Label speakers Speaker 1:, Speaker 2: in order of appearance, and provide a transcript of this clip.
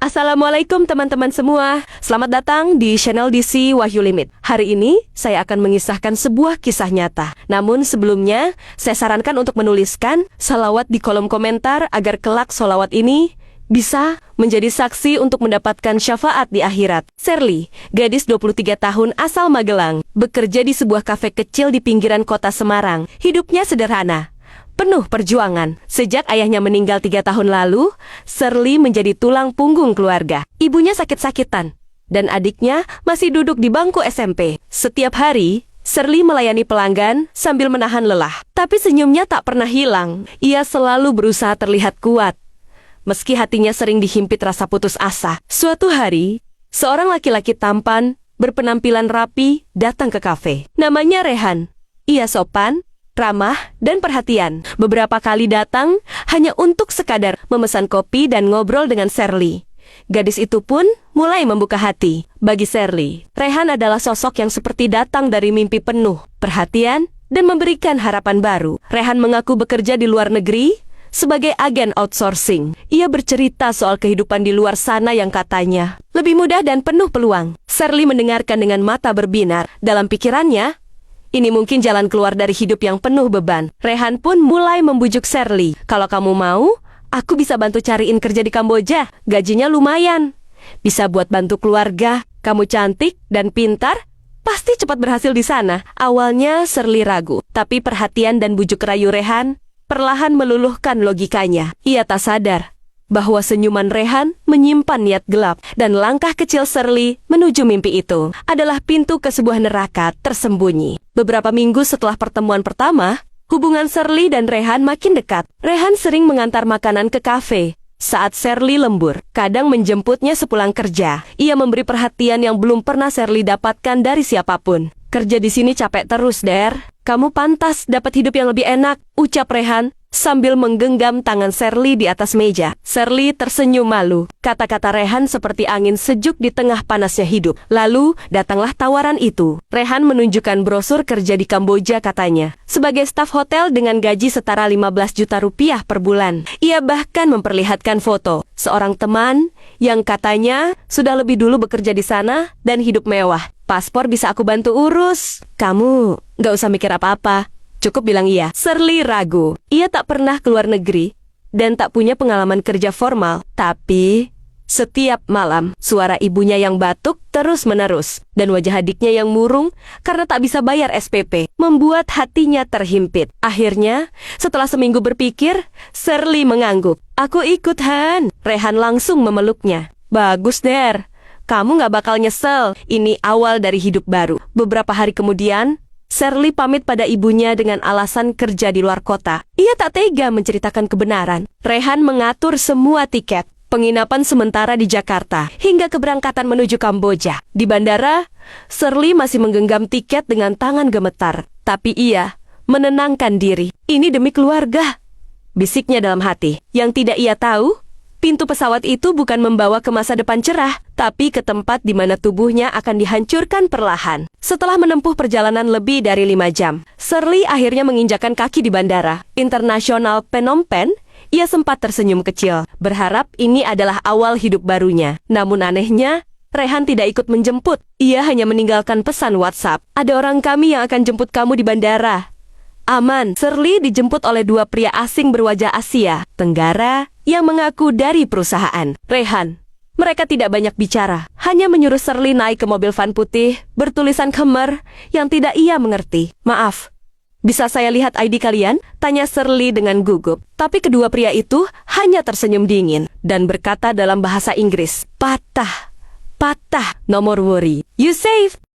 Speaker 1: Assalamualaikum teman-teman semua. Selamat datang di channel DC Wahyu Limit. Hari ini saya akan mengisahkan sebuah kisah nyata. Namun sebelumnya, saya sarankan untuk menuliskan salawat di kolom komentar agar kelak salawat ini bisa menjadi saksi untuk mendapatkan syafaat di akhirat. Sherly, gadis 23 tahun asal Magelang, bekerja di sebuah kafe kecil di pinggiran kota Semarang. Hidupnya sederhana, penuh perjuangan. Sejak ayahnya meninggal 3 tahun lalu, Sherly menjadi tulang punggung keluarga. Ibunya sakit-sakitan, dan adiknya masih duduk di bangku SMP. Setiap hari, Sherly melayani pelanggan sambil menahan lelah. Tapi senyumnya tak pernah hilang. Ia selalu berusaha terlihat kuat, meski hatinya sering dihimpit rasa putus asa. Suatu hari, seorang laki-laki tampan, berpenampilan rapi, datang ke kafe. Namanya Rehan. Ia sopan, ramah, dan perhatian. Beberapa kali datang hanya untuk sekadar memesan kopi dan ngobrol dengan Sherly. Gadis itu pun mulai membuka hati. Bagi Sherly, Rehan adalah sosok yang seperti datang dari mimpi penuh perhatian dan memberikan harapan baru. Rehan mengaku bekerja di luar negeri sebagai agen outsourcing. Ia bercerita soal kehidupan di luar sana yang katanya lebih mudah dan penuh peluang. Sherly mendengarkan dengan mata berbinar. Dalam pikirannya, ini mungkin jalan keluar dari hidup yang penuh beban. Rehan pun mulai membujuk Sherly. Kalau kamu mau, aku bisa bantu cariin kerja di Kamboja. Gajinya lumayan. Bisa buat bantu keluarga. Kamu cantik dan pintar, pasti cepat berhasil di sana. Awalnya Sherly ragu, tapi perhatian dan bujuk rayu Rehan perlahan meluluhkan logikanya. Ia tak sadar bahwa senyuman Rehan menyimpan niat gelap, dan langkah kecil Sherly menuju mimpi itu adalah pintu ke sebuah neraka tersembunyi. Beberapa minggu setelah pertemuan pertama, hubungan Sherly dan Rehan makin dekat. Rehan sering mengantar makanan ke kafe saat Sherly lembur, kadang menjemputnya sepulang kerja. Ia memberi perhatian yang belum pernah Sherly dapatkan dari siapapun. Kerja di sini capek terus, Der. Kamu pantas dapat hidup yang lebih enak, ucap Rehan sambil menggenggam tangan Sherly di atas meja. Sherly tersenyum malu. Kata-kata Rehan seperti angin sejuk di tengah panasnya hidup. Lalu, datanglah tawaran itu. Rehan menunjukkan brosur kerja di Kamboja katanya, sebagai staf hotel dengan gaji setara 15 juta rupiah per bulan. Ia bahkan memperlihatkan foto seorang teman yang katanya sudah lebih dulu bekerja di sana dan hidup mewah. Paspor bisa aku bantu urus. Kamu gak usah mikir apa-apa, cukup bilang iya. Sherly ragu. Ia tak pernah keluar negeri dan tak punya pengalaman kerja formal. Tapi setiap malam, suara ibunya yang batuk terus-menerus dan wajah adiknya yang murung karena tak bisa bayar SPP membuat hatinya terhimpit. Akhirnya, setelah seminggu berpikir, Sherly mengangguk. Aku ikut, Han. Rehan langsung memeluknya. Bagus, Der. Kamu gak bakal nyesel. Ini awal dari hidup baru. Beberapa hari kemudian, Sherly pamit pada ibunya dengan alasan kerja di luar kota. Ia tak tega menceritakan kebenaran. Rehan mengatur semua tiket, penginapan sementara di Jakarta, hingga keberangkatan menuju Kamboja. Di bandara, Sherly masih menggenggam tiket dengan tangan gemetar. Tapi ia menenangkan diri. Ini demi keluarga, bisiknya dalam hati. Yang tidak ia tahu, pintu pesawat itu bukan membawa ke masa depan cerah, tapi ke tempat di mana tubuhnya akan dihancurkan perlahan. Setelah menempuh perjalanan lebih dari 5 jam, Sherly akhirnya menginjakan kaki di Bandara Internasional Phnom Penh. Ia sempat tersenyum kecil, berharap ini adalah awal hidup barunya. Namun anehnya, Rehan tidak ikut menjemput. Ia hanya meninggalkan pesan WhatsApp. Ada orang kami yang akan jemput kamu di bandara. Aman. Sherly dijemput oleh 2 pria asing berwajah Asia Tenggara yang mengaku dari perusahaan Rehan. Mereka tidak banyak bicara, hanya menyuruh Sherly naik ke mobil van putih bertulisan Khmer yang tidak ia mengerti. Maaf, bisa saya lihat ID kalian? Tanya Sherly dengan gugup. Tapi kedua pria itu hanya tersenyum dingin dan berkata dalam bahasa Inggris, patah, nomor worry, you safe.